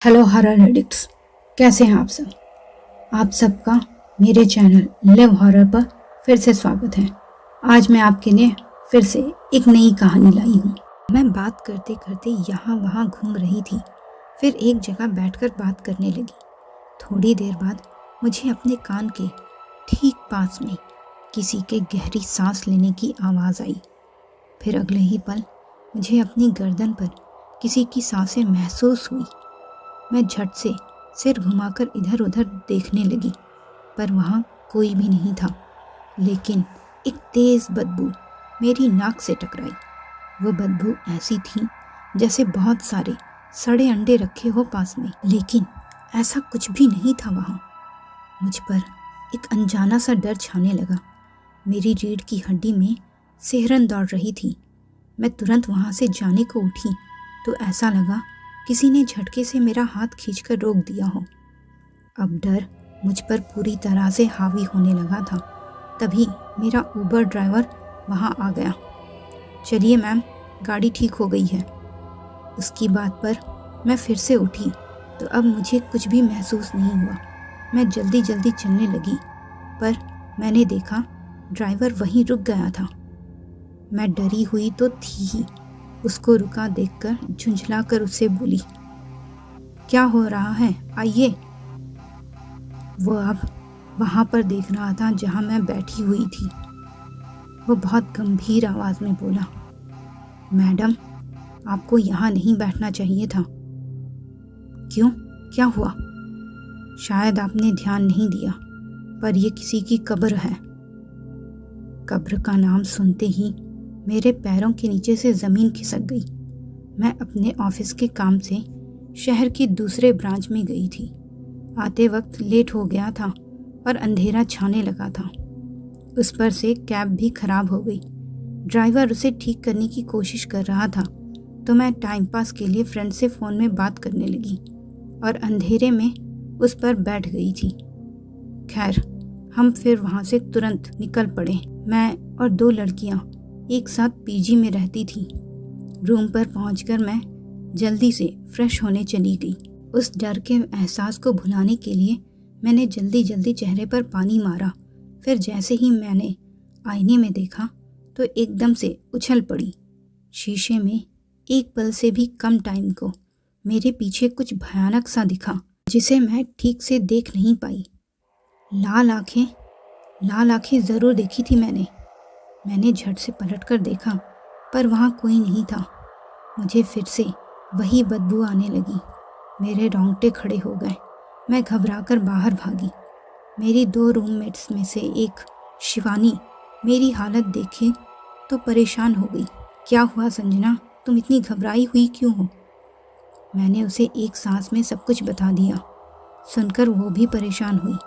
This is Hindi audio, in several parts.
हेलो हॉरर एडिक्ट्स, कैसे हैं आप सब। आप सबका मेरे चैनल लिव हॉरर पर फिर से स्वागत है। आज मैं आपके लिए फिर से एक नई कहानी लाई हूँ। मैं बात करते करते यहाँ वहाँ घूम रही थी, फिर एक जगह बैठकर बात करने लगी। थोड़ी देर बाद मुझे अपने कान के ठीक पास में किसी के गहरी सांस लेने की आवाज़ आई। फिर अगले ही पल मुझे अपनी गर्दन पर किसी की सांसें महसूस हुई। मैं झट से सिर घुमाकर इधर उधर देखने लगी, पर वहाँ कोई भी नहीं था। लेकिन एक तेज़ बदबू मेरी नाक से टकराई। वो बदबू ऐसी थी जैसे बहुत सारे सड़े अंडे रखे हो पास में, लेकिन ऐसा कुछ भी नहीं था वहाँ। मुझ पर एक अनजाना सा डर छाने लगा। मेरी रीढ़ की हड्डी में सिहरन दौड़ रही थी। मैं तुरंत वहाँ से जाने को उठी तो ऐसा लगा किसी ने झटके से मेरा हाथ खींचकर रोक दिया हो। अब डर मुझ पर पूरी तरह से हावी होने लगा था। तभी मेरा उबर ड्राइवर वहाँ आ गया। चलिए मैम, गाड़ी ठीक हो गई है। उसकी बात पर मैं फिर से उठी तो अब मुझे कुछ भी महसूस नहीं हुआ। मैं जल्दी जल्दी चलने लगी, पर मैंने देखा ड्राइवर वहीं रुक गया था। मैं डरी हुई तो थी ही। उसको रुका देखकर झुंझलाकर उससे बोली, क्या हो रहा है, आइए। वो अब वहाँ पर देख रहा था जहाँ मैं बैठी हुई थी। वो बहुत गंभीर आवाज़ में बोला, मैडम, आपको यहाँ नहीं बैठना चाहिए था। क्यों, क्या हुआ? शायद आपने ध्यान नहीं दिया, पर ये किसी की कब्र है। कब्र का नाम सुनते ही मेरे पैरों के नीचे से ज़मीन खिसक गई। मैं अपने ऑफिस के काम से शहर की दूसरे ब्रांच में गई थी। आते वक्त लेट हो गया था और अंधेरा छाने लगा था। उस पर से कैब भी खराब हो गई। ड्राइवर उसे ठीक करने की कोशिश कर रहा था तो मैं टाइम पास के लिए फ्रेंड से फ़ोन में बात करने लगी और अंधेरे में उस पर बैठ गई थी। खैर, हम फिर वहाँ से तुरंत निकल पड़े। मैं और दो लड़कियाँ एक साथ पीजी में रहती थी। रूम पर पहुंचकर मैं जल्दी से फ्रेश होने चली गई। उस डर के एहसास को भुलाने के लिए मैंने जल्दी जल्दी चेहरे पर पानी मारा। फिर जैसे ही मैंने आईने में देखा तो एकदम से उछल पड़ी। शीशे में एक पल से भी कम टाइम को मेरे पीछे कुछ भयानक सा दिखा, जिसे मैं ठीक से देख नहीं पाई। लाल आंखें ज़रूर देखी थी मैंने झट से पलटकर देखा, पर वहाँ कोई नहीं था। मुझे फिर से वही बदबू आने लगी। मेरे रोंगटे खड़े हो गए। मैं घबराकर बाहर भागी। मेरी दो रूममेट्स में से एक, शिवानी, मेरी हालत देखे तो परेशान हो गई। क्या हुआ संजना, तुम इतनी घबराई हुई क्यों हो? मैंने उसे एक सांस में सब कुछ बता दिया। सुनकर वो भी परेशान हुई।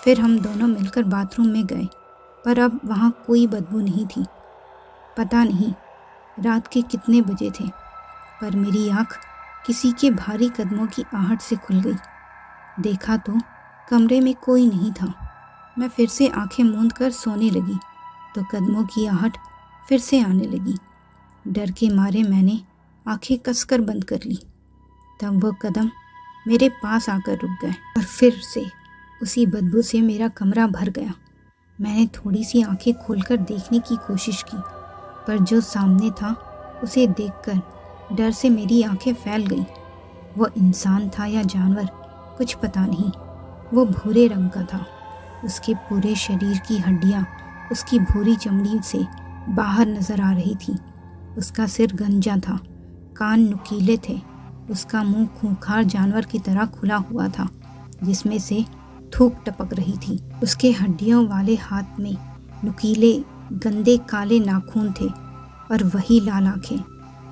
फिर हम दोनों मिलकर बाथरूम में गए, पर अब वहाँ कोई बदबू नहीं थी। पता नहीं रात के कितने बजे थे, पर मेरी आँख किसी के भारी कदमों की आहट से खुल गई। देखा तो कमरे में कोई नहीं था। मैं फिर से आंखें मूंद कर सोने लगी तो कदमों की आहट फिर से आने लगी। डर के मारे मैंने आंखें कसकर बंद कर ली। तब वो कदम मेरे पास आकर रुक गए और फिर से उसी बदबू से मेरा कमरा भर गया। मैंने थोड़ी सी आंखें खोलकर देखने की कोशिश की, पर जो सामने था उसे देखकर डर से मेरी आंखें फैल गईं। वो इंसान था या जानवर, कुछ पता नहीं। वो भूरे रंग का था। उसके पूरे शरीर की हड्डियाँ उसकी भूरी चमड़ी से बाहर नजर आ रही थी। उसका सिर गंजा था, कान नुकीले थे। उसका मुंह खूंखार जानवर की तरह खुला हुआ था, जिसमें से थूक टपक रही थी। उसके हड्डियों वाले हाथ में नुकीले गंदे काले नाखून थे और वही लाल आंखें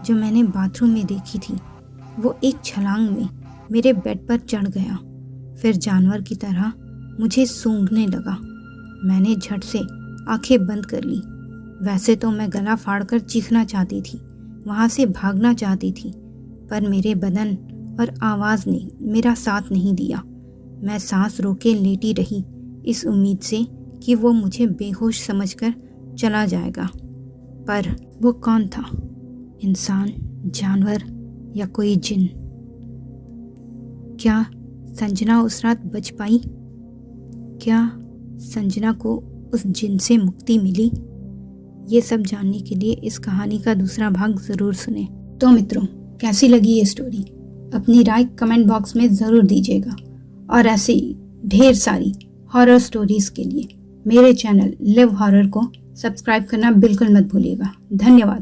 जो मैंने बाथरूम में देखी थी। वो एक छलांग में मेरे बेड पर चढ़ गया, फिर जानवर की तरह मुझे सूंघने लगा। मैंने झट से आंखें बंद कर ली। वैसे तो मैं गला फाड़कर चीखना चाहती थी, वहाँ से भागना चाहती थी, पर मेरे बदन और आवाज़ ने मेरा साथ नहीं दिया। मैं सांस रोके लेटी रही, इस उम्मीद से कि वो मुझे बेहोश समझकर चला जाएगा। पर वो कौन था? इंसान, जानवर या कोई जिन? क्या संजना उस रात बच पाई? क्या संजना को उस जिन से मुक्ति मिली? ये सब जानने के लिए इस कहानी का दूसरा भाग ज़रूर सुने। तो मित्रों, कैसी लगी ये स्टोरी? अपनी राय कमेंट बॉक्स में ज़रूर दीजिएगा और ऐसे ही ढेर सारी हॉरर स्टोरीज़ के लिए मेरे चैनल लिव हॉरर को सब्सक्राइब करना बिल्कुल मत भूलिएगा। धन्यवाद।